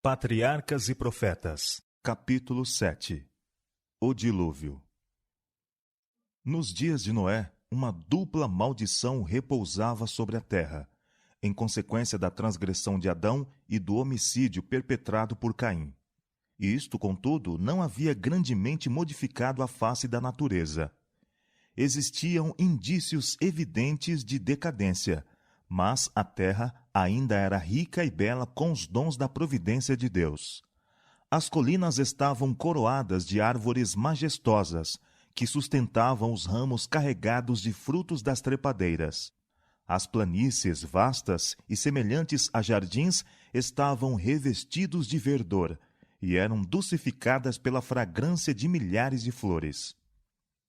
Patriarcas e Profetas. Capítulo 7. O dilúvio. Nos dias de Noé, uma dupla maldição repousava sobre a terra, em consequência da transgressão de Adão e do homicídio perpetrado por Caim. Isto, contudo, não havia grandemente modificado a face da natureza. Existiam indícios evidentes de decadência, mas a terra ainda era rica e bela com os dons da providência de Deus. As colinas estavam coroadas de árvores majestosas, que sustentavam os ramos carregados de frutos das trepadeiras. As planícies vastas e semelhantes a jardins estavam revestidos de verdor, e eram dulcificadas pela fragrância de milhares de flores.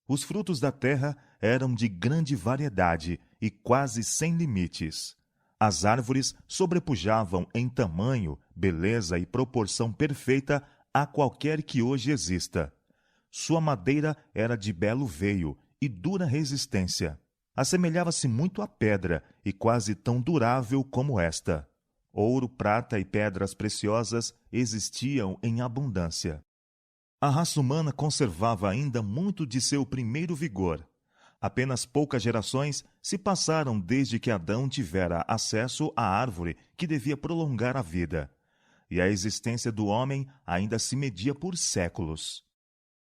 Os frutos da terra eram de grande variedade e quase sem limites. As árvores sobrepujavam em tamanho, beleza e proporção perfeita a qualquer que hoje exista. Sua madeira era de belo veio e dura resistência. Assemelhava-se muito à pedra e quase tão durável como esta. Ouro, prata e pedras preciosas existiam em abundância. A raça humana conservava ainda muito de seu primeiro vigor. Apenas poucas gerações se passaram desde que Adão tivera acesso à árvore que devia prolongar a vida, e a existência do homem ainda se media por séculos.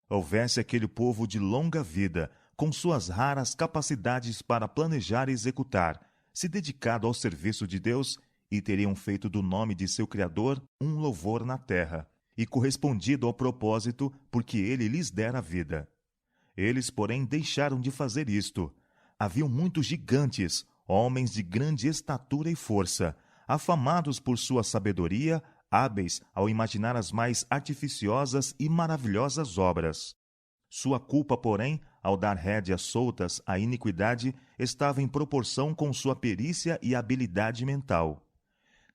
Houvesse aquele povo de longa vida, com suas raras capacidades para planejar e executar, se dedicado ao serviço de Deus, e teriam feito do nome de seu Criador um louvor na terra, e correspondido ao propósito porque ele lhes dera vida. Eles, porém, deixaram de fazer isto. Haviam muitos gigantes, homens de grande estatura e força, afamados por sua sabedoria, hábeis ao imaginar as mais artificiosas e maravilhosas obras. Sua culpa, porém, ao dar rédeas soltas à iniquidade, estava em proporção com sua perícia e habilidade mental.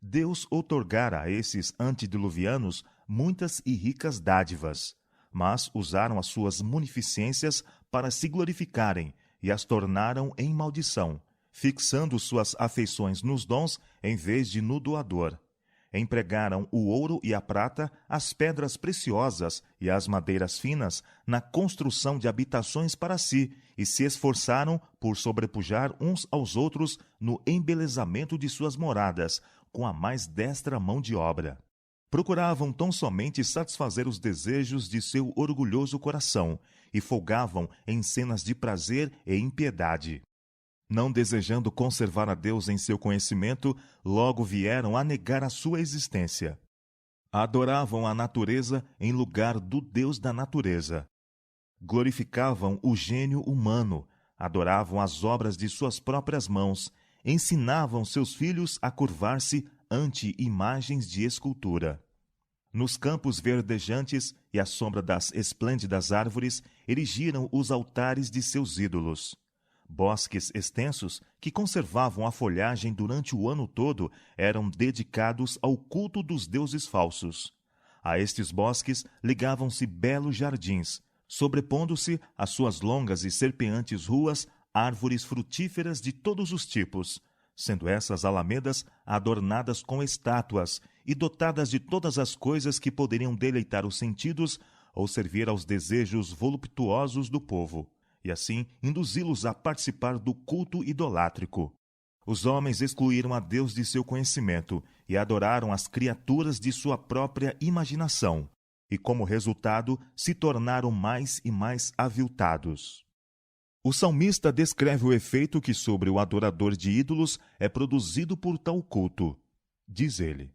Deus outorgara a esses antediluvianos muitas e ricas dádivas, mas usaram as suas munificências para se glorificarem e as tornaram em maldição, fixando suas afeições nos dons em vez de no doador. Empregaram o ouro e a prata, as pedras preciosas e as madeiras finas na construção de habitações para si e se esforçaram por sobrepujar uns aos outros no embelezamento de suas moradas, com a mais destra mão de obra. Procuravam tão somente satisfazer os desejos de seu orgulhoso coração e folgavam em cenas de prazer e impiedade. Não desejando conservar a Deus em seu conhecimento, logo vieram a negar a sua existência. Adoravam a natureza em lugar do Deus da natureza. Glorificavam o gênio humano, adoravam as obras de suas próprias mãos, ensinavam seus filhos a curvar-se ante imagens de escultura. Nos campos verdejantes e à sombra das esplêndidas árvores, erigiram os altares de seus ídolos. Bosques extensos, que conservavam a folhagem durante o ano todo, eram dedicados ao culto dos deuses falsos. A estes bosques ligavam-se belos jardins, sobrepondo-se às suas longas e serpeantes ruas árvores frutíferas de todos os tipos, sendo essas alamedas adornadas com estátuas e dotadas de todas as coisas que poderiam deleitar os sentidos ou servir aos desejos voluptuosos do povo, e assim induzi-los a participar do culto idolátrico. Os homens excluíram a Deus de seu conhecimento e adoraram as criaturas de sua própria imaginação, e como resultado se tornaram mais e mais aviltados. O salmista descreve o efeito que sobre o adorador de ídolos é produzido por tal culto. Diz ele: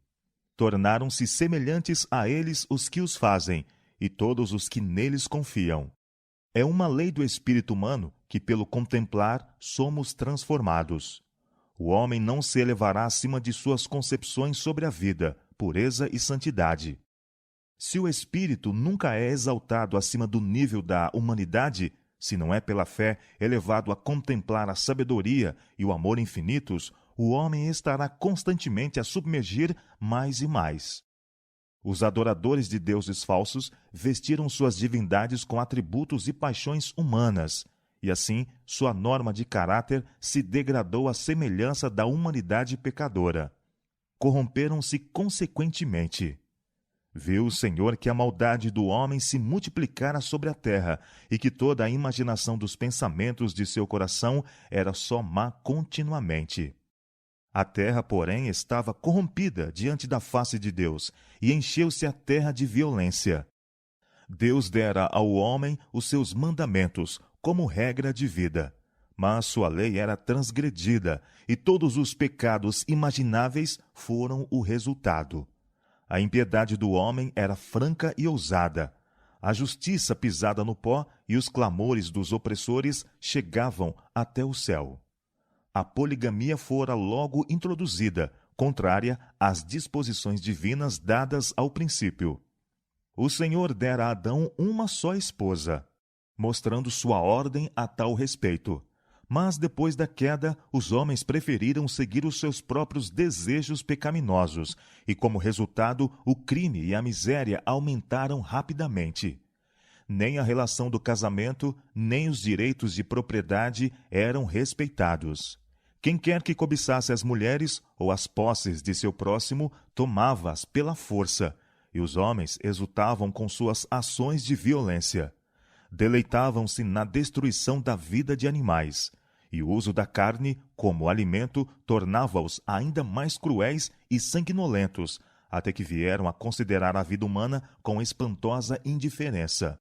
tornaram-se semelhantes a eles os que os fazem, e todos os que neles confiam. É uma lei do espírito humano que, pelo contemplar, somos transformados. O homem não se elevará acima de suas concepções sobre a vida, pureza e santidade. Se o espírito nunca é exaltado acima do nível da humanidade, se não é pela fé elevado a contemplar a sabedoria e o amor infinitos, o homem estará constantemente a submergir mais e mais. Os adoradores de deuses falsos vestiram suas divindades com atributos e paixões humanas, e assim sua norma de caráter se degradou à semelhança da humanidade pecadora. Corromperam-se consequentemente. Viu o Senhor que a maldade do homem se multiplicara sobre a terra e que toda a imaginação dos pensamentos de seu coração era só má continuamente. A terra, porém, estava corrompida diante da face de Deus, e encheu-se a terra de violência. Deus dera ao homem os seus mandamentos como regra de vida, mas sua lei era transgredida, e todos os pecados imagináveis foram o resultado. A impiedade do homem era franca e ousada, a justiça pisada no pó e os clamores dos opressores chegavam até o céu. A poligamia fora logo introduzida, contrária às disposições divinas dadas ao princípio. O Senhor dera a Adão uma só esposa, mostrando sua ordem a tal respeito. Mas depois da queda, os homens preferiram seguir os seus próprios desejos pecaminosos, e como resultado, o crime e a miséria aumentaram rapidamente. Nem a relação do casamento, nem os direitos de propriedade eram respeitados. Quem quer que cobiçasse as mulheres ou as posses de seu próximo, tomava-as pela força, e os homens exultavam com suas ações de violência. Deleitavam-se na destruição da vida de animais, e o uso da carne como alimento tornava-os ainda mais cruéis e sanguinolentos, até que vieram a considerar a vida humana com espantosa indiferença.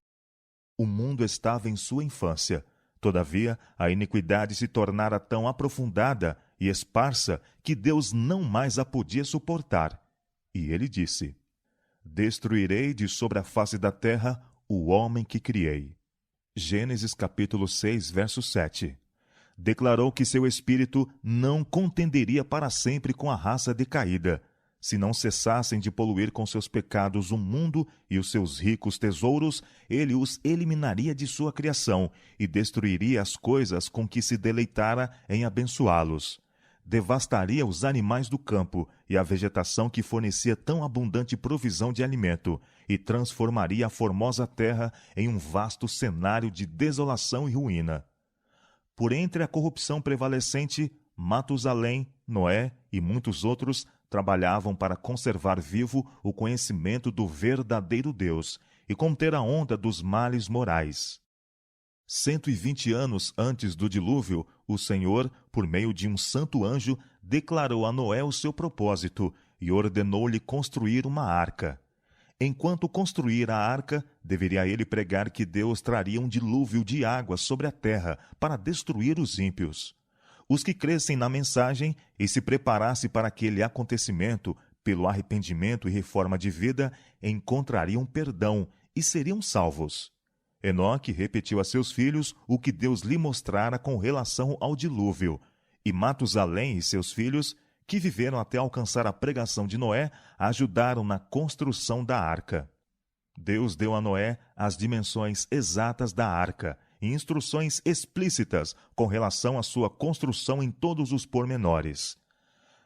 O mundo estava em sua infância. Todavia, a iniquidade se tornara tão aprofundada e esparsa que Deus não mais a podia suportar. E ele disse: Destruirei de sobre a face da terra o homem que criei. Gênesis capítulo 6, verso 7. Declarou que seu espírito não contenderia para sempre com a raça decaída. Se não cessassem de poluir com seus pecados o mundo e os seus ricos tesouros, ele os eliminaria de sua criação e destruiria as coisas com que se deleitara em abençoá-los. Devastaria os animais do campo e a vegetação que fornecia tão abundante provisão de alimento, e transformaria a formosa terra em um vasto cenário de desolação e ruína. Por entre a corrupção prevalecente, Matusalém, Noé e muitos outros trabalhavam para conservar vivo o conhecimento do verdadeiro Deus e conter a onda dos males morais. 120 anos antes do dilúvio, o Senhor, por meio de um santo anjo, declarou a Noé o seu propósito e ordenou-lhe construir uma arca. Enquanto construía a arca, deveria ele pregar que Deus traria um dilúvio de água sobre a terra para destruir os ímpios. Os que crescem na mensagem e se preparassem para aquele acontecimento, pelo arrependimento e reforma de vida, encontrariam perdão e seriam salvos. Enoque repetiu a seus filhos o que Deus lhe mostrara com relação ao dilúvio, e Matusalém e seus filhos, que viveram até alcançar a pregação de Noé, ajudaram na construção da arca. Deus deu a Noé as dimensões exatas da arca e instruções explícitas com relação à sua construção em todos os pormenores.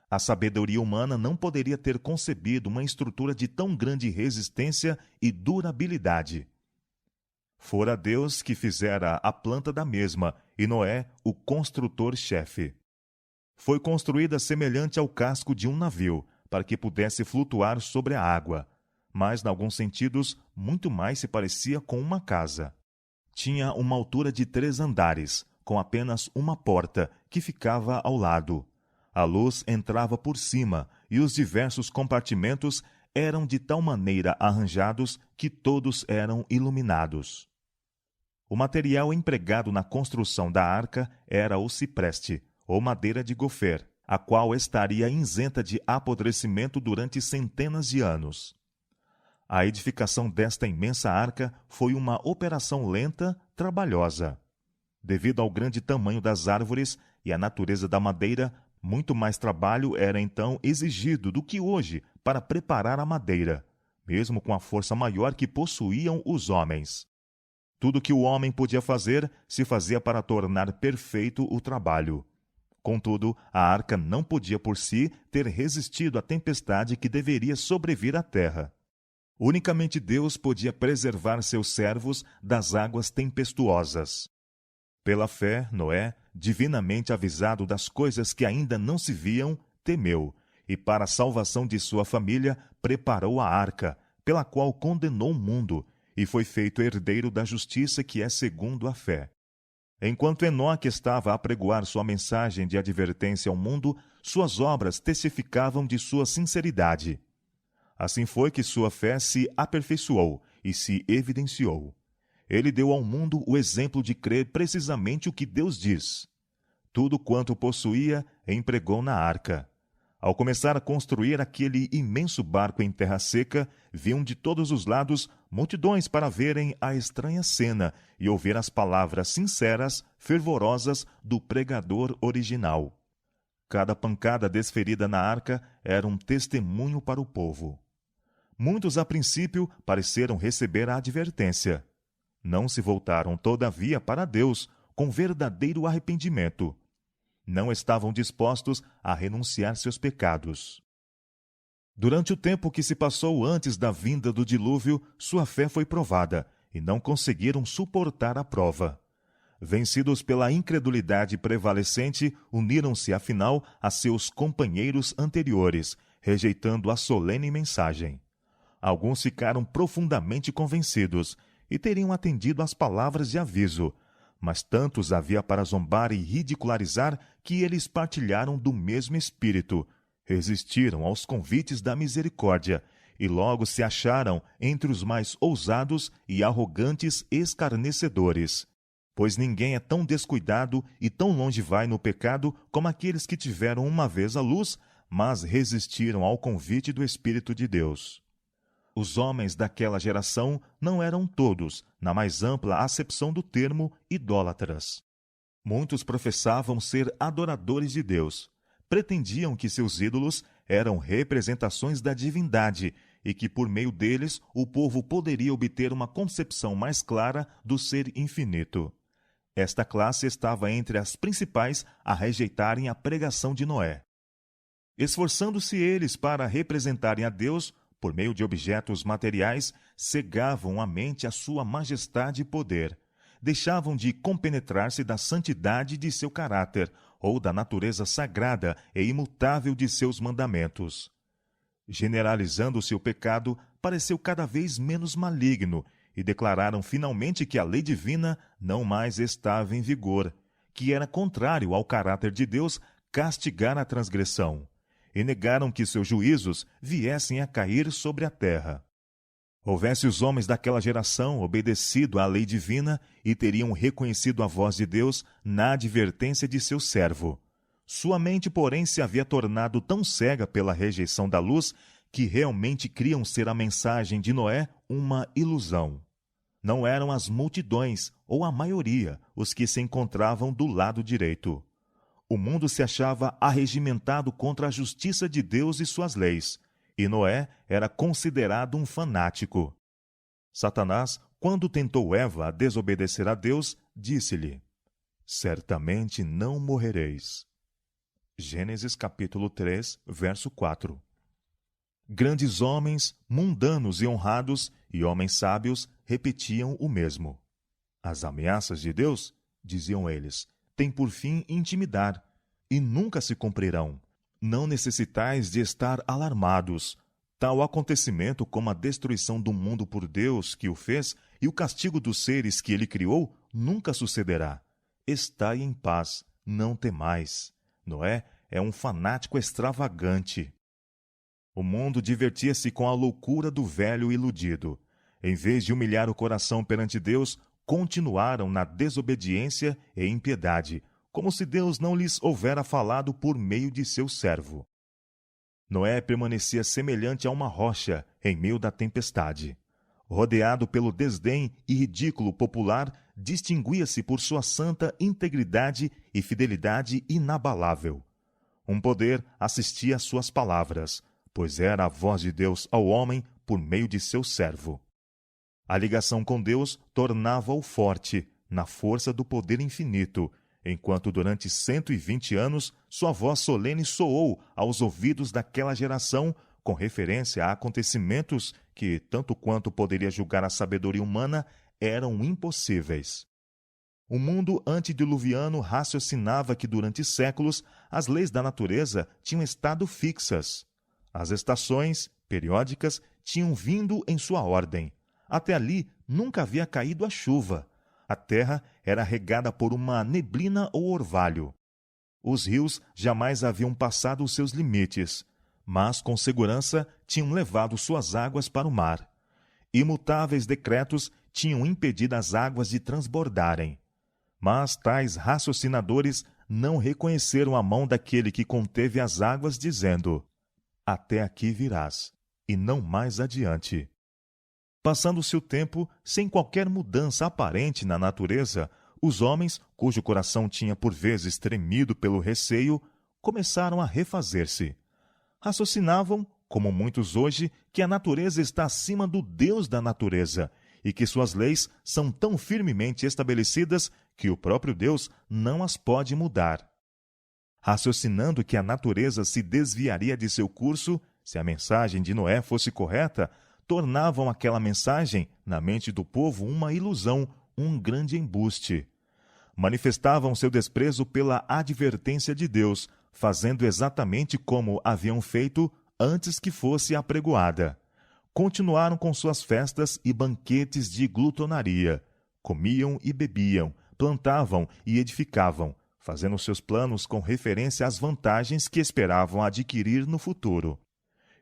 A sabedoria humana não poderia ter concebido uma estrutura de tão grande resistência e durabilidade. Fora Deus que fizera a planta da mesma, e Noé o construtor-chefe. Foi construída semelhante ao casco de um navio, para que pudesse flutuar sobre a água, mas, em alguns sentidos, muito mais se parecia com uma casa. Tinha uma altura de 3 andares, com apenas uma porta, que ficava ao lado. A luz entrava por cima, e os diversos compartimentos eram de tal maneira arranjados que todos eram iluminados. O material empregado na construção da arca era o cipreste, ou madeira de gofer, a qual estaria isenta de apodrecimento durante centenas de anos. A edificação desta imensa arca foi uma operação lenta, trabalhosa. Devido ao grande tamanho das árvores e à natureza da madeira, muito mais trabalho era então exigido do que hoje para preparar a madeira, mesmo com a força maior que possuíam os homens. Tudo que o homem podia fazer, se fazia para tornar perfeito o trabalho. Contudo, a arca não podia por si ter resistido à tempestade que deveria sobrevir à terra. Unicamente Deus podia preservar seus servos das águas tempestuosas. Pela fé, Noé, divinamente avisado das coisas que ainda não se viam, temeu, e para a salvação de sua família, preparou a arca, pela qual condenou o mundo, e foi feito herdeiro da justiça que é segundo a fé. Enquanto Enoque estava a apregoar sua mensagem de advertência ao mundo, suas obras testificavam de sua sinceridade. Assim foi que sua fé se aperfeiçoou e se evidenciou. Ele deu ao mundo o exemplo de crer precisamente o que Deus diz. Tudo quanto possuía, empregou na arca. Ao começar a construir aquele imenso barco em terra seca, viam de todos os lados multidões para verem a estranha cena e ouvir as palavras sinceras, fervorosas do pregador original. Cada pancada desferida na arca era um testemunho para o povo. Muitos, a princípio, pareceram receber a advertência. Não se voltaram, todavia, para Deus com verdadeiro arrependimento. Não estavam dispostos a renunciar seus pecados. Durante o tempo que se passou antes da vinda do dilúvio, sua fé foi provada, e não conseguiram suportar a prova. Vencidos pela incredulidade prevalecente, uniram-se afinal a seus companheiros anteriores, rejeitando a solene mensagem. Alguns ficaram profundamente convencidos e teriam atendido às palavras de aviso, mas tantos havia para zombar e ridicularizar que eles partilharam do mesmo espírito, resistiram aos convites da misericórdia e logo se acharam entre os mais ousados e arrogantes escarnecedores. Pois ninguém é tão descuidado e tão longe vai no pecado como aqueles que tiveram uma vez a luz, mas resistiram ao convite do Espírito de Deus. Os homens daquela geração não eram todos, na mais ampla acepção do termo, idólatras. Muitos professavam ser adoradores de Deus. Pretendiam que seus ídolos eram representações da divindade e que, por meio deles, o povo poderia obter uma concepção mais clara do ser infinito. Esta classe estava entre as principais a rejeitarem a pregação de Noé. Esforçando-se eles para representarem a Deus, por meio de objetos materiais, cegavam a mente à sua majestade e poder. Deixavam de compenetrar-se da santidade de seu caráter ou da natureza sagrada e imutável de seus mandamentos. Generalizando-se o pecado, pareceu cada vez menos maligno e declararam finalmente que a lei divina não mais estava em vigor, que era contrário ao caráter de Deus castigar a transgressão, e negaram que seus juízos viessem a cair sobre a terra. Houvesse os homens daquela geração obedecido à lei divina e teriam reconhecido a voz de Deus na advertência de seu servo. Sua mente, porém, se havia tornado tão cega pela rejeição da luz que realmente criam ser a mensagem de Noé uma ilusão. Não eram as multidões, ou a maioria, os que se encontravam do lado direito. O mundo se achava arregimentado contra a justiça de Deus e suas leis, e Noé era considerado um fanático. Satanás, quando tentou Eva a desobedecer a Deus, disse-lhe: "Certamente não morrereis." Gênesis capítulo 3, verso 4. Grandes homens, mundanos e honrados, e homens sábios, repetiam o mesmo. As ameaças de Deus, diziam eles, têm por fim intimidar, e nunca se cumprirão. Não necessitais de estar alarmados. Tal acontecimento como a destruição do mundo por Deus que o fez e o castigo dos seres que ele criou nunca sucederá. Estai em paz, não temais. Noé é um fanático extravagante. O mundo divertia-se com a loucura do velho iludido. Em vez de humilhar o coração perante Deus, continuaram na desobediência e impiedade, como se Deus não lhes houvera falado por meio de seu servo. Noé permanecia semelhante a uma rocha em meio da tempestade. Rodeado pelo desdém e ridículo popular, distinguia-se por sua santa integridade e fidelidade inabalável. Um poder assistia às suas palavras, pois era a voz de Deus ao homem por meio de seu servo. A ligação com Deus tornava-o forte, na força do poder infinito, enquanto durante 120 anos sua voz solene soou aos ouvidos daquela geração com referência a acontecimentos que, tanto quanto poderia julgar a sabedoria humana, eram impossíveis. O mundo antediluviano raciocinava que durante séculos as leis da natureza tinham estado fixas. As estações, periódicas, tinham vindo em sua ordem. Até ali nunca havia caído a chuva. A terra era regada por uma neblina ou orvalho. Os rios jamais haviam passado os seus limites, mas com segurança tinham levado suas águas para o mar. Imutáveis decretos tinham impedido as águas de transbordarem. Mas tais raciocinadores não reconheceram a mão daquele que conteve as águas, dizendo: até aqui virás, e não mais adiante. Passando-se o tempo, sem qualquer mudança aparente na natureza, os homens, cujo coração tinha por vezes tremido pelo receio, começaram a refazer-se. Raciocinavam, como muitos hoje, que a natureza está acima do Deus da natureza e que suas leis são tão firmemente estabelecidas que o próprio Deus não as pode mudar. Raciocinando que a natureza se desviaria de seu curso se a mensagem de Noé fosse correta, tornavam aquela mensagem, na mente do povo, uma ilusão, um grande embuste. Manifestavam seu desprezo pela advertência de Deus, fazendo exatamente como haviam feito antes que fosse apregoada. Continuaram com suas festas e banquetes de glutonaria. Comiam e bebiam, plantavam e edificavam, fazendo seus planos com referência às vantagens que esperavam adquirir no futuro.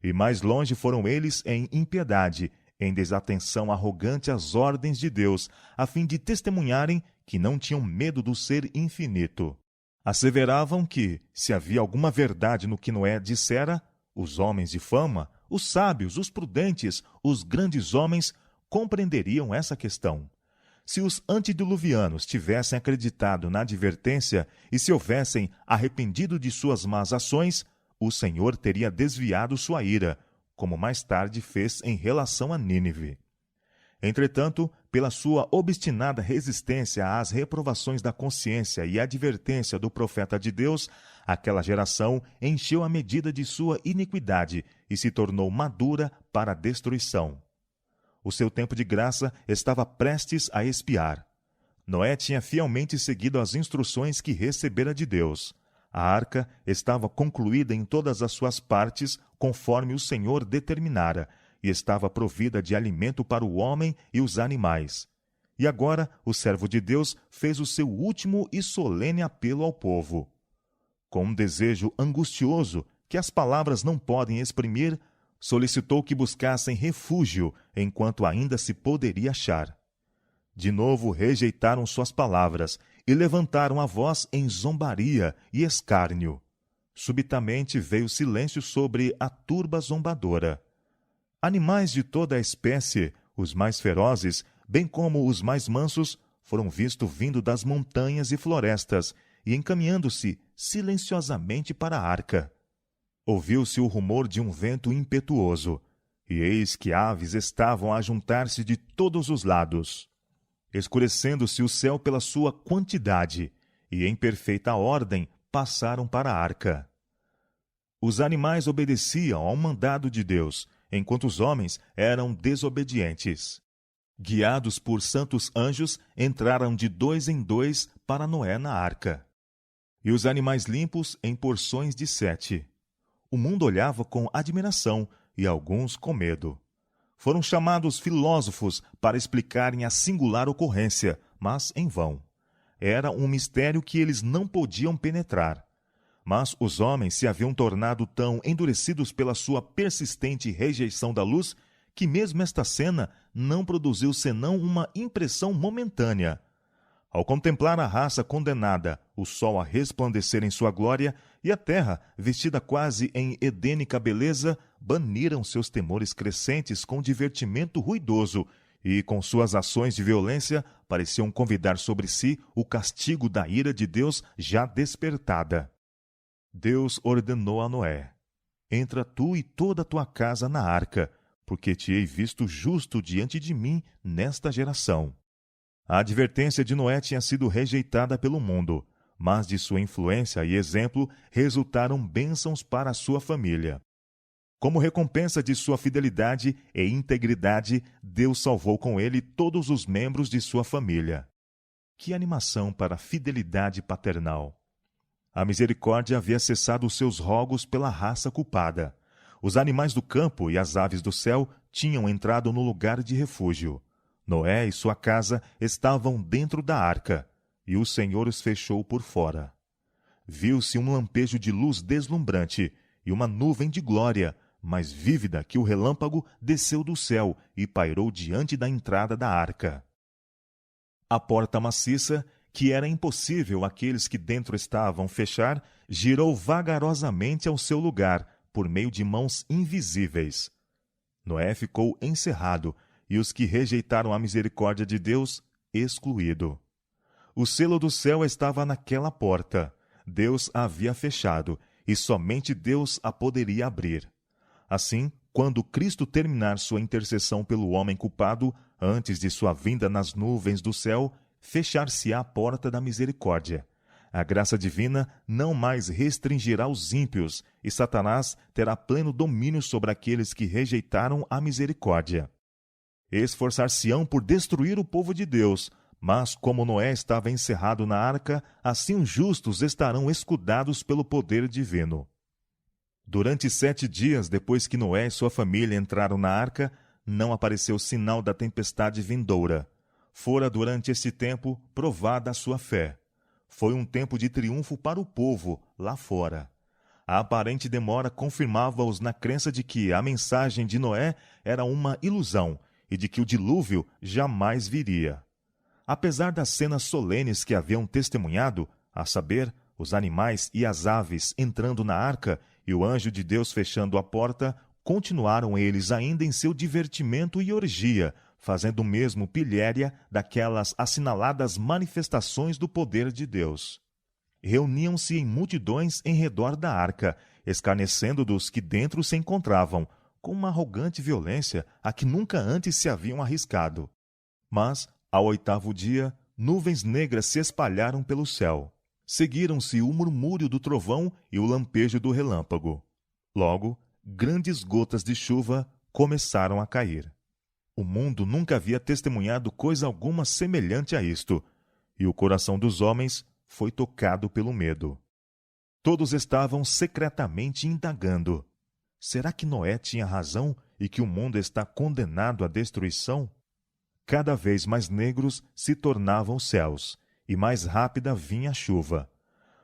E mais longe foram eles em impiedade, em desatenção arrogante às ordens de Deus, a fim de testemunharem que não tinham medo do ser infinito. Asseveravam que, se havia alguma verdade no que Noé dissera, os homens de fama, os sábios, os prudentes, os grandes homens compreenderiam essa questão. Se os antediluvianos tivessem acreditado na advertência e se houvessem arrependido de suas más ações, o Senhor teria desviado sua ira, como mais tarde fez em relação a Nínive. Entretanto, pela sua obstinada resistência às reprovações da consciência e advertência do profeta de Deus, aquela geração encheu a medida de sua iniquidade e se tornou madura para a destruição. O seu tempo de graça estava prestes a expiar. Noé tinha fielmente seguido as instruções que recebera de Deus. A arca estava concluída em todas as suas partes, conforme o Senhor determinara, e estava provida de alimento para o homem e os animais. E agora o servo de Deus fez o seu último e solene apelo ao povo. Com um desejo angustioso que as palavras não podem exprimir, solicitou que buscassem refúgio enquanto ainda se poderia achar. De novo rejeitaram suas palavras e levantaram a voz em zombaria e escárnio. Subitamente veio silêncio sobre a turba zombadora. Animais de toda a espécie, os mais ferozes, bem como os mais mansos, foram vistos vindo das montanhas e florestas e encaminhando-se silenciosamente para a arca. Ouviu-se o rumor de um vento impetuoso, e eis que aves estavam a juntar-se de todos os lados. Escurecendo-se o céu pela sua quantidade, e em perfeita ordem passaram para a arca. Os animais obedeciam ao mandado de Deus, enquanto os homens eram desobedientes. Guiados por santos anjos, entraram de 2 em 2 para Noé na arca. E os animais limpos em porções de 7. O mundo olhava com admiração e alguns com medo. Foram chamados filósofos para explicarem a singular ocorrência, mas em vão. Era um mistério que eles não podiam penetrar. Mas os homens se haviam tornado tão endurecidos pela sua persistente rejeição da luz que mesmo esta cena não produziu senão uma impressão momentânea. Ao contemplar a raça condenada, o sol a resplandecer em sua glória e a terra, vestida quase em edênica beleza, baniram seus temores crescentes com divertimento ruidoso e, com suas ações de violência, pareciam convidar sobre si o castigo da ira de Deus já despertada. Deus ordenou a Noé: entra tu e toda a tua casa na arca, porque te hei visto justo diante de mim nesta geração. A advertência de Noé tinha sido rejeitada pelo mundo, mas de sua influência e exemplo resultaram bênçãos para a sua família. Como recompensa de sua fidelidade e integridade, Deus salvou com ele todos os membros de sua família. Que animação para a fidelidade paternal! A misericórdia havia cessado os seus rogos pela raça culpada. Os animais do campo e as aves do céu tinham entrado no lugar de refúgio. Noé e sua casa estavam dentro da arca, e o Senhor os fechou por fora. Viu-se um lampejo de luz deslumbrante e uma nuvem de glória, mais vívida que o relâmpago, desceu do céu e pairou diante da entrada da arca. A porta maciça, que era impossível aqueles que dentro estavam fechar, girou vagarosamente ao seu lugar, por meio de mãos invisíveis. Noé ficou encerrado, e os que rejeitaram a misericórdia de Deus, excluído. O selo do céu estava naquela porta. Deus a havia fechado, e somente Deus a poderia abrir. Assim, quando Cristo terminar sua intercessão pelo homem culpado, antes de sua vinda nas nuvens do céu, fechar-se-á a porta da misericórdia. A graça divina não mais restringirá os ímpios, e Satanás terá pleno domínio sobre aqueles que rejeitaram a misericórdia. Esforçar-se-ão por destruir o povo de Deus, mas como Noé estava encerrado na arca, assim os justos estarão escudados pelo poder divino. Durante 7 dias depois que Noé e sua família entraram na arca, não apareceu sinal da tempestade vindoura. Fora durante esse tempo provada a sua fé. Foi um tempo de triunfo para o povo lá fora. A aparente demora confirmava-os na crença de que a mensagem de Noé era uma ilusão e de que o dilúvio jamais viria. Apesar das cenas solenes que haviam testemunhado, a saber, os animais e as aves entrando na arca e o anjo de Deus fechando a porta, continuaram eles ainda em seu divertimento e orgia, fazendo o mesmo pilhéria daquelas assinaladas manifestações do poder de Deus. Reuniam-se em multidões em redor da arca, escarnecendo dos que dentro se encontravam, com uma arrogante violência a que nunca antes se haviam arriscado. Mas, ao 8º dia, nuvens negras se espalharam pelo céu. Seguiram-se o murmúrio do trovão e o lampejo do relâmpago. Logo, grandes gotas de chuva começaram a cair. O mundo nunca havia testemunhado coisa alguma semelhante a isto, e o coração dos homens foi tocado pelo medo. Todos estavam secretamente indagando: será que Noé tinha razão e que o mundo está condenado à destruição? Cada vez mais negros se tornavam os céus, e mais rápida vinha a chuva.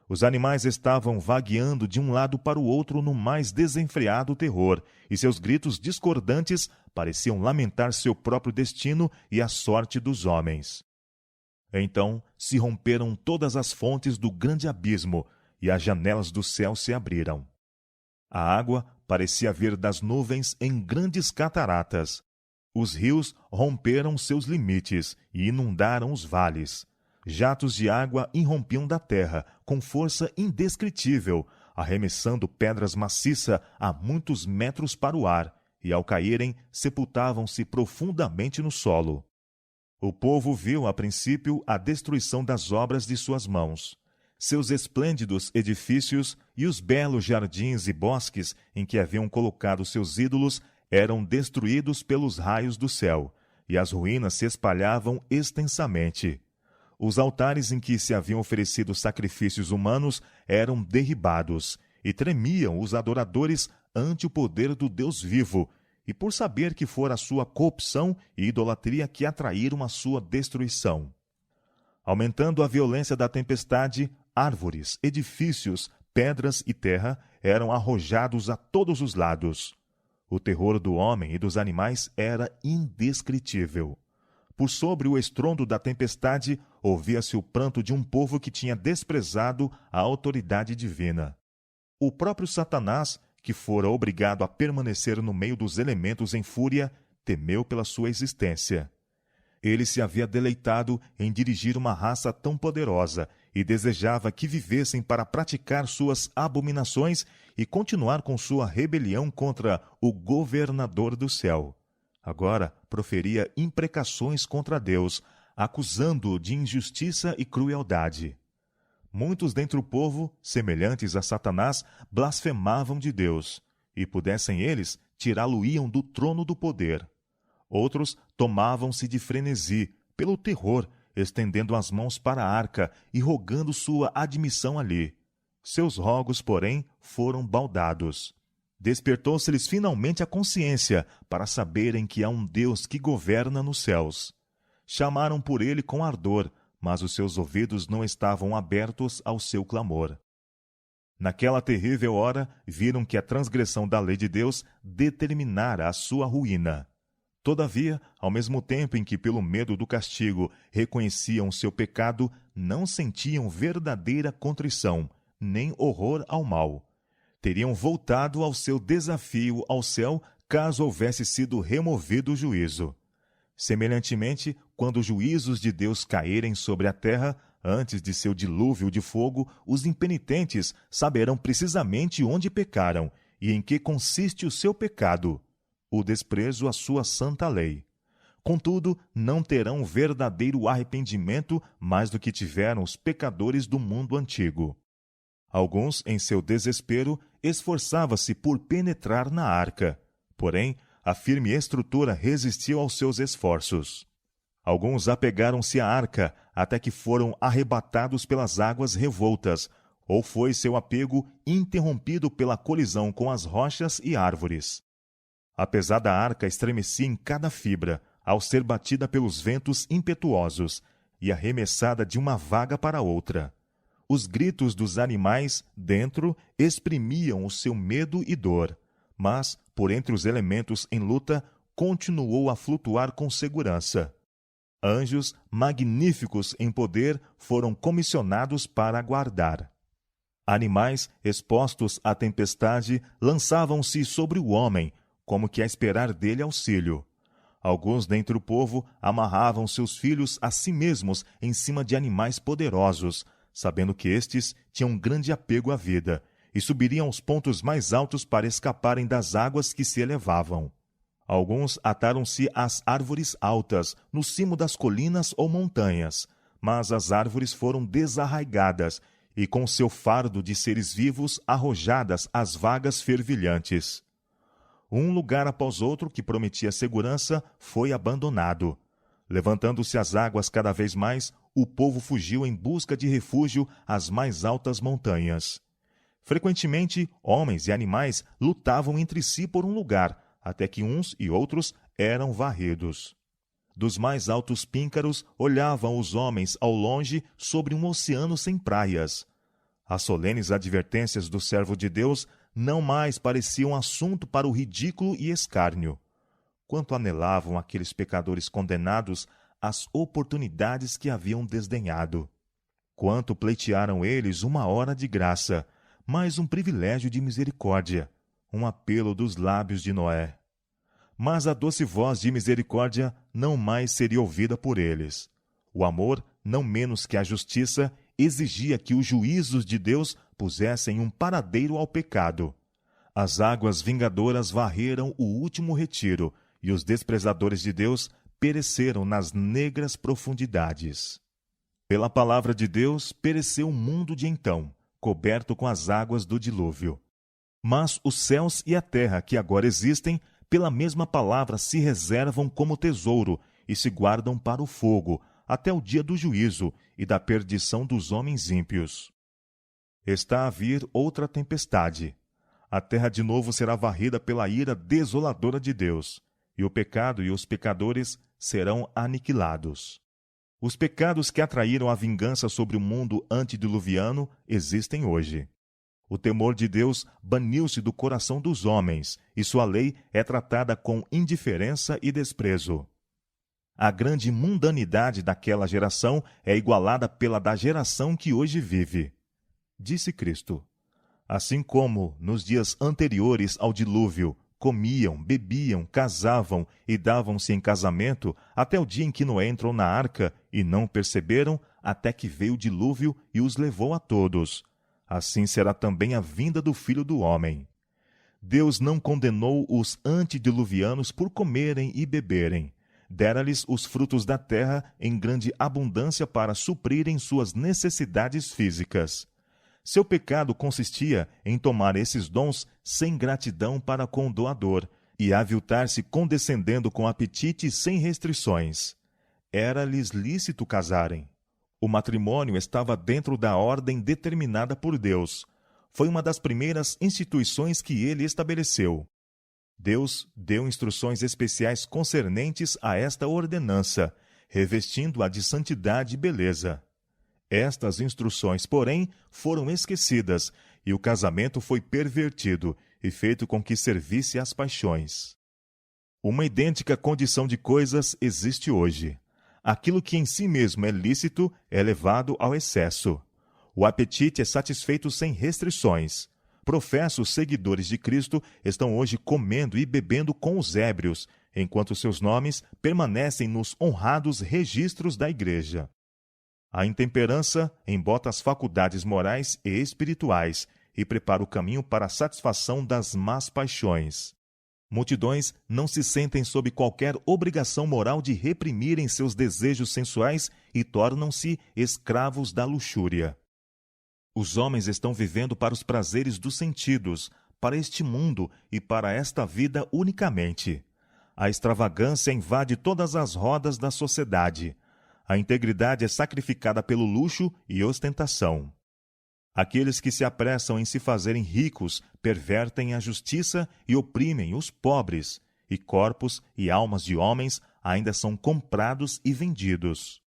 Os animais estavam vagueando de um lado para o outro no mais desenfreado terror, e seus gritos discordantes pareciam lamentar seu próprio destino e a sorte dos homens. Então se romperam todas as fontes do grande abismo, e as janelas do céu se abriram. A água parecia vir das nuvens em grandes cataratas. Os rios romperam seus limites e inundaram os vales. Jatos de água irrompiam da terra com força indescritível, arremessando pedras maciças a muitos metros para o ar, e ao caírem, sepultavam-se profundamente no solo. O povo viu, a princípio, a destruição das obras de suas mãos. Seus esplêndidos edifícios e os belos jardins e bosques em que haviam colocado seus ídolos eram destruídos pelos raios do céu, e as ruínas se espalhavam extensamente. Os altares em que se haviam oferecido sacrifícios humanos eram derribados, e tremiam os adoradores ante o poder do Deus vivo, e por saber que fora a sua corrupção e idolatria que atraíram a sua destruição. Aumentando a violência da tempestade, árvores, edifícios, pedras e terra eram arrojados a todos os lados. O terror do homem e dos animais era indescritível. Por sobre o estrondo da tempestade, ouvia-se o pranto de um povo que tinha desprezado a autoridade divina. O próprio Satanás, que fora obrigado a permanecer no meio dos elementos em fúria, temeu pela sua existência. Ele se havia deleitado em dirigir uma raça tão poderosa e desejava que vivessem para praticar suas abominações e continuar com sua rebelião contra o governador do céu. Agora proferia imprecações contra Deus, acusando-o de injustiça e crueldade. Muitos dentre o povo, semelhantes a Satanás, blasfemavam de Deus, e pudessem eles, tirá-lo-iam do trono do poder. Outros tomavam-se de frenesi, pelo terror, estendendo as mãos para a arca e rogando sua admissão ali. Seus rogos, porém, foram baldados. Despertou-se-lhes finalmente a consciência para saberem que há um Deus que governa nos céus. Chamaram por ele com ardor, mas os seus ouvidos não estavam abertos ao seu clamor. Naquela terrível hora, viram que a transgressão da lei de Deus determinara a sua ruína. Todavia, ao mesmo tempo em que, pelo medo do castigo, reconheciam seu pecado, não sentiam verdadeira contrição, nem horror ao mal. Teriam voltado ao seu desafio ao céu caso houvesse sido removido o juízo. Semelhantemente, quando os juízos de Deus caírem sobre a terra, antes de seu dilúvio de fogo, os impenitentes saberão precisamente onde pecaram e em que consiste o seu pecado, o desprezo à sua santa lei. Contudo, não terão verdadeiro arrependimento mais do que tiveram os pecadores do mundo antigo. Alguns, em seu desespero, esforçavam-se por penetrar na arca. Porém, a firme estrutura resistiu aos seus esforços. Alguns apegaram-se à arca até que foram arrebatados pelas águas revoltas, ou foi seu apego interrompido pela colisão com as rochas e árvores. A pesada arca estremecia em cada fibra, ao ser batida pelos ventos impetuosos e arremessada de uma vaga para outra. Os gritos dos animais dentro exprimiam o seu medo e dor, mas, por entre os elementos em luta, continuou a flutuar com segurança. Anjos, magníficos em poder, foram comissionados para aguardar. Animais, expostos à tempestade, lançavam-se sobre o homem, como que a esperar dele auxílio. Alguns dentre o povo amarravam seus filhos a si mesmos em cima de animais poderosos, sabendo que estes tinham grande apego à vida, e subiriam aos pontos mais altos para escaparem das águas que se elevavam. Alguns ataram-se às árvores altas, no cimo das colinas ou montanhas, mas as árvores foram desarraigadas e com seu fardo de seres vivos arrojadas às vagas fervilhantes. Um lugar após outro que prometia segurança foi abandonado. Levantando-se as águas cada vez mais, o povo fugiu em busca de refúgio às mais altas montanhas. Frequentemente, homens e animais lutavam entre si por um lugar, até que uns e outros eram varridos. Dos mais altos píncaros olhavam os homens ao longe sobre um oceano sem praias. As solenes advertências do servo de Deus não mais pareciam assunto para o ridículo e escárnio. Quanto anelavam aqueles pecadores condenados às oportunidades que haviam desdenhado. Quanto pleitearam eles uma hora de graça, mais um privilégio de misericórdia, um apelo dos lábios de Noé. Mas a doce voz de misericórdia não mais seria ouvida por eles. O amor, não menos que a justiça, exigia que os juízos de Deus pusessem um paradeiro ao pecado. As águas vingadoras varreram o último retiro, e os desprezadores de Deus pereceram nas negras profundidades. Pela palavra de Deus, pereceu o mundo de então, coberto com as águas do dilúvio. Mas os céus e a terra que agora existem, pela mesma palavra se reservam como tesouro e se guardam para o fogo, até o dia do juízo e da perdição dos homens ímpios. Está a vir outra tempestade. A terra de novo será varrida pela ira desoladora de Deus, e o pecado e os pecadores serão aniquilados. Os pecados que atraíram a vingança sobre o mundo antediluviano existem hoje. O temor de Deus baniu-se do coração dos homens, e sua lei é tratada com indiferença e desprezo. A grande mundanidade daquela geração é igualada pela da geração que hoje vive. Disse Cristo: assim como, nos dias anteriores ao dilúvio, comiam, bebiam, casavam e davam-se em casamento, até o dia em que Noé entrou na arca, e não perceberam, até que veio o dilúvio e os levou a todos. Assim será também a vinda do Filho do Homem. Deus não condenou os antediluvianos por comerem e beberem. Dera-lhes os frutos da terra em grande abundância para suprirem suas necessidades físicas. Seu pecado consistia em tomar esses dons sem gratidão para com o doador e aviltar-se condescendendo com apetite sem restrições. Era-lhes lícito casarem. O matrimônio estava dentro da ordem determinada por Deus. foi uma das primeiras instituições que ele estabeleceu. Deus deu instruções especiais concernentes a esta ordenança, revestindo-a de santidade e beleza. Estas instruções, porém, foram esquecidas, e o casamento foi pervertido e feito com que servisse às paixões. Uma idêntica condição de coisas existe hoje. Aquilo que em si mesmo é lícito é levado ao excesso. O apetite é satisfeito sem restrições. Professos seguidores de Cristo estão hoje comendo e bebendo com os ébrios, enquanto seus nomes permanecem nos honrados registros da Igreja. A intemperança embota as faculdades morais e espirituais e prepara o caminho para a satisfação das más paixões. Multidões não se sentem sob qualquer obrigação moral de reprimirem seus desejos sensuais e tornam-se escravos da luxúria. Os homens estão vivendo para os prazeres dos sentidos, para este mundo e para esta vida unicamente. A extravagância invade todas as rodas da sociedade. A integridade é sacrificada pelo luxo e ostentação. Aqueles que se apressam em se fazerem ricos pervertem a justiça e oprimem os pobres, e corpos e almas de homens ainda são comprados e vendidos.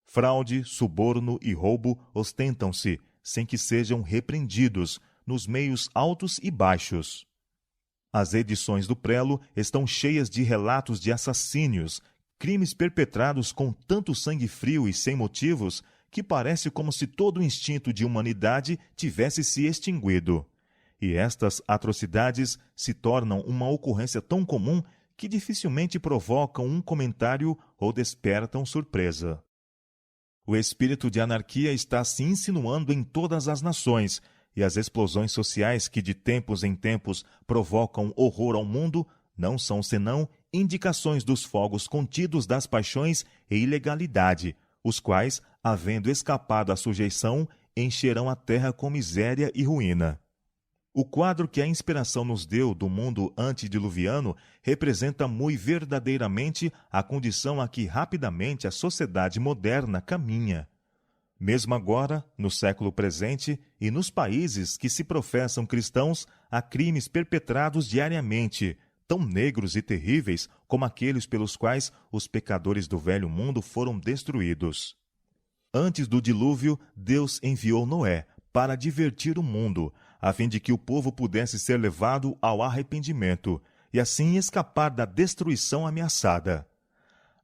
Fraude, suborno e roubo ostentam-se, sem que sejam repreendidos, nos meios altos e baixos. As edições do prelo estão cheias de relatos de assassínios, crimes perpetrados com tanto sangue frio e sem motivos, que parece como se todo o instinto de humanidade tivesse se extinguido. E estas atrocidades se tornam uma ocorrência tão comum que dificilmente provocam um comentário ou despertam surpresa. O espírito de anarquia está se insinuando em todas as nações, e as explosões sociais que de tempos em tempos provocam horror ao mundo não são senão indicações dos fogos contidos das paixões e ilegalidade, os quais, havendo escapado à sujeição, encherão a terra com miséria e ruína. O quadro que a inspiração nos deu do mundo antediluviano representa muito verdadeiramente a condição a que rapidamente a sociedade moderna caminha. Mesmo agora, no século presente, e nos países que se professam cristãos, há crimes perpetrados diariamente, tão negros e terríveis como aqueles pelos quais os pecadores do velho mundo foram destruídos. Antes do dilúvio, Deus enviou Noé para divertir o mundo, a fim de que o povo pudesse ser levado ao arrependimento e assim escapar da destruição ameaçada.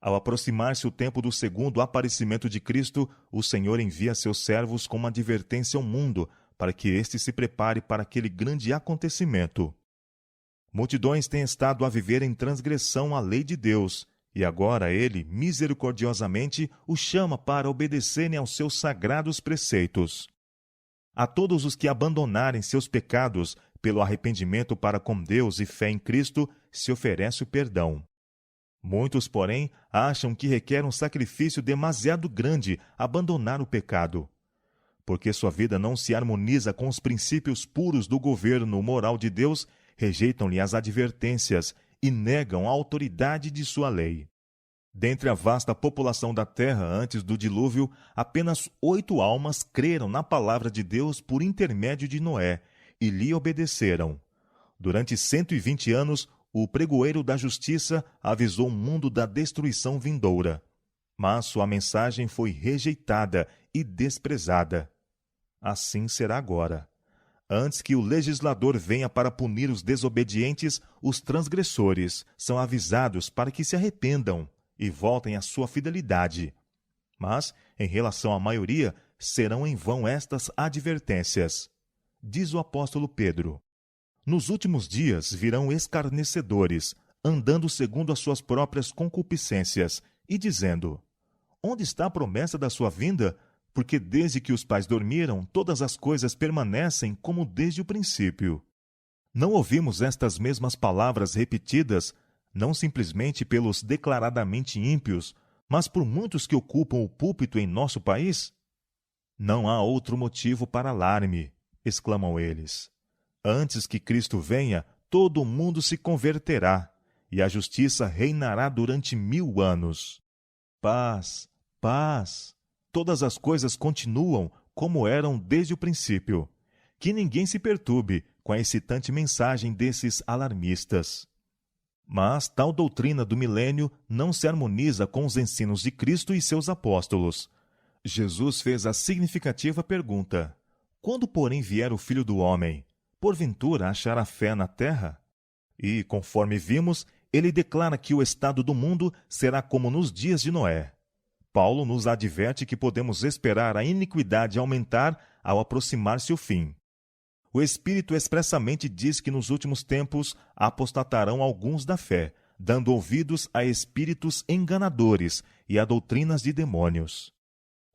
Ao aproximar-se o tempo do segundo aparecimento de Cristo, o Senhor envia seus servos com uma advertência ao mundo, para que éste se prepare para aquele grande acontecimento. Multidões têm estado a viver em transgressão à lei de Deus, e agora ele, misericordiosamente, os chama para obedecerem aos seus sagrados preceitos. A todos os que abandonarem seus pecados pelo arrependimento para com Deus e fé em Cristo, se oferece o perdão. Muitos, porém, acham que requer um sacrifício demasiado grande abandonar o pecado. Porque sua vida não se harmoniza com os princípios puros do governo moral de Deus, rejeitam-lhe as advertências e negam a autoridade de sua lei. Dentre a vasta população da terra antes do dilúvio, apenas 8 almas creram na palavra de Deus por intermédio de Noé e lhe obedeceram. Durante 120 anos, o pregoeiro da justiça avisou o mundo da destruição vindoura. Mas sua mensagem foi rejeitada e desprezada. Assim será agora. Antes que o legislador venha para punir os desobedientes, os transgressores são avisados para que se arrependam e voltem à sua fidelidade. Mas, em relação à maioria, serão em vão estas advertências. Diz o apóstolo Pedro: nos últimos dias virão escarnecedores, andando segundo as suas próprias concupiscências, e dizendo: onde está a promessa da sua vinda? Porque desde que os pais dormiram, todas as coisas permanecem como desde o princípio. Não ouvimos estas mesmas palavras repetidas, não simplesmente pelos declaradamente ímpios, mas por muitos que ocupam o púlpito em nosso país? Não há outro motivo para alarme, exclamam eles. Antes que Cristo venha, todo o mundo se converterá, e a justiça reinará durante 1000 anos. Paz, paz. Todas as coisas continuam como eram desde o princípio. que ninguém se perturbe com a excitante mensagem desses alarmistas. Mas tal doutrina do milênio não se harmoniza com os ensinos de Cristo e seus apóstolos. Jesus fez a significativa pergunta: quando, porém, vier o Filho do Homem, porventura achará fé na terra? E, conforme vimos, ele declara que o estado do mundo será como nos dias de Noé. Paulo nos adverte que podemos esperar a iniquidade aumentar ao aproximar-se o fim. O Espírito expressamente diz que nos últimos tempos apostatarão alguns da fé, dando ouvidos a espíritos enganadores e a doutrinas de demônios.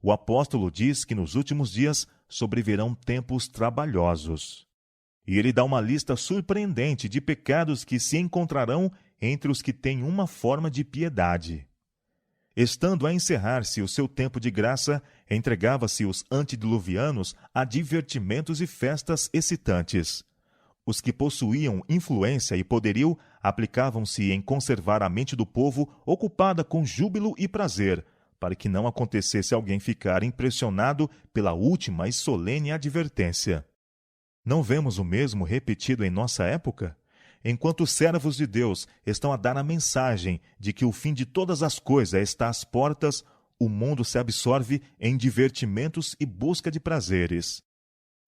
O apóstolo diz que nos últimos dias sobrevirão tempos trabalhosos. E ele dá uma lista surpreendente de pecados que se encontrarão entre os que têm uma forma de piedade. Estando a encerrar-se o seu tempo de graça, entregava-se os antediluvianos a divertimentos e festas excitantes. Os que possuíam influência e poderio aplicavam-se em conservar a mente do povo ocupada com júbilo e prazer, para que não acontecesse alguém ficar impressionado pela última e solene advertência. Não vemos o mesmo repetido em nossa época? Enquanto os servos de Deus estão a dar a mensagem de que o fim de todas as coisas está às portas, o mundo se absorve em divertimentos e busca de prazeres.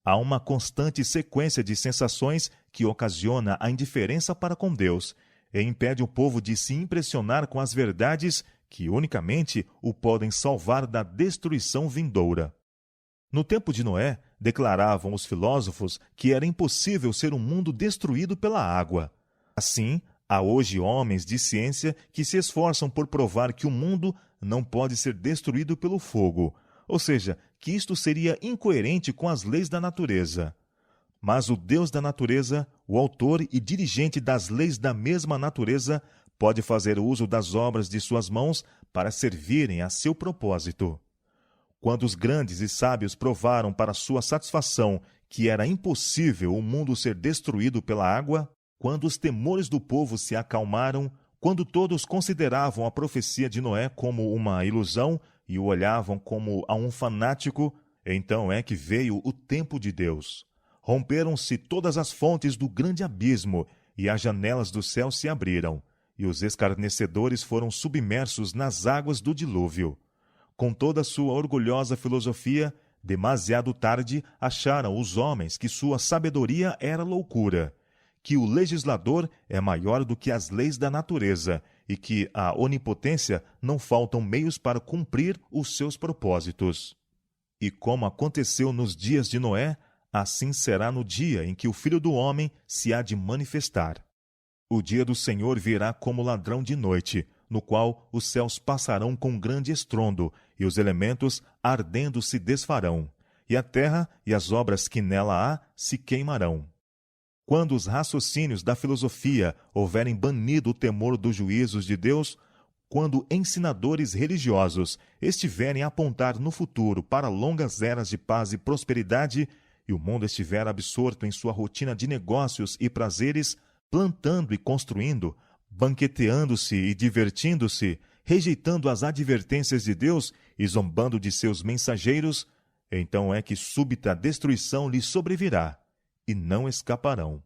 Há uma constante sequência de sensações que ocasiona a indiferença para com Deus e impede o povo de se impressionar com as verdades que unicamente o podem salvar da destruição vindoura. No tempo de Noé, declaravam os filósofos que era impossível ser um mundo destruído pela água. Assim, há hoje homens de ciência que se esforçam por provar que o mundo não pode ser destruído pelo fogo, ou seja, que isto seria incoerente com as leis da natureza. Mas o Deus da natureza, o autor e dirigente das leis da mesma natureza, pode fazer uso das obras de suas mãos para servirem a seu propósito. Quando os grandes e sábios provaram para sua satisfação que era impossível o mundo ser destruído pela água, quando os temores do povo se acalmaram, quando todos consideravam a profecia de Noé como uma ilusão e o olhavam como a um fanático, então é que veio o tempo de Deus. Romperam-se todas as fontes do grande abismo e as janelas do céu se abriram, e os escarnecedores foram submersos nas águas do dilúvio. Com toda sua orgulhosa filosofia, demasiado tarde acharam os homens que sua sabedoria era loucura, que o legislador é maior do que as leis da natureza e que à onipotência não faltam meios para cumprir os seus propósitos. E como aconteceu nos dias de Noé, assim será no dia em que o Filho do Homem se há de manifestar. O dia do Senhor virá como ladrão de noite, no qual os céus passarão com grande estrondo, e os elementos ardendo se desfarão, e a terra e as obras que nela há se queimarão. Quando os raciocínios da filosofia houverem banido o temor dos juízos de Deus, quando ensinadores religiosos estiverem a apontar no futuro para longas eras de paz e prosperidade, e o mundo estiver absorto em sua rotina de negócios e prazeres, plantando e construindo, banqueteando-se e divertindo-se, rejeitando as advertências de Deus e zombando de seus mensageiros, então é que súbita destruição lhes sobrevirá, e não escaparão.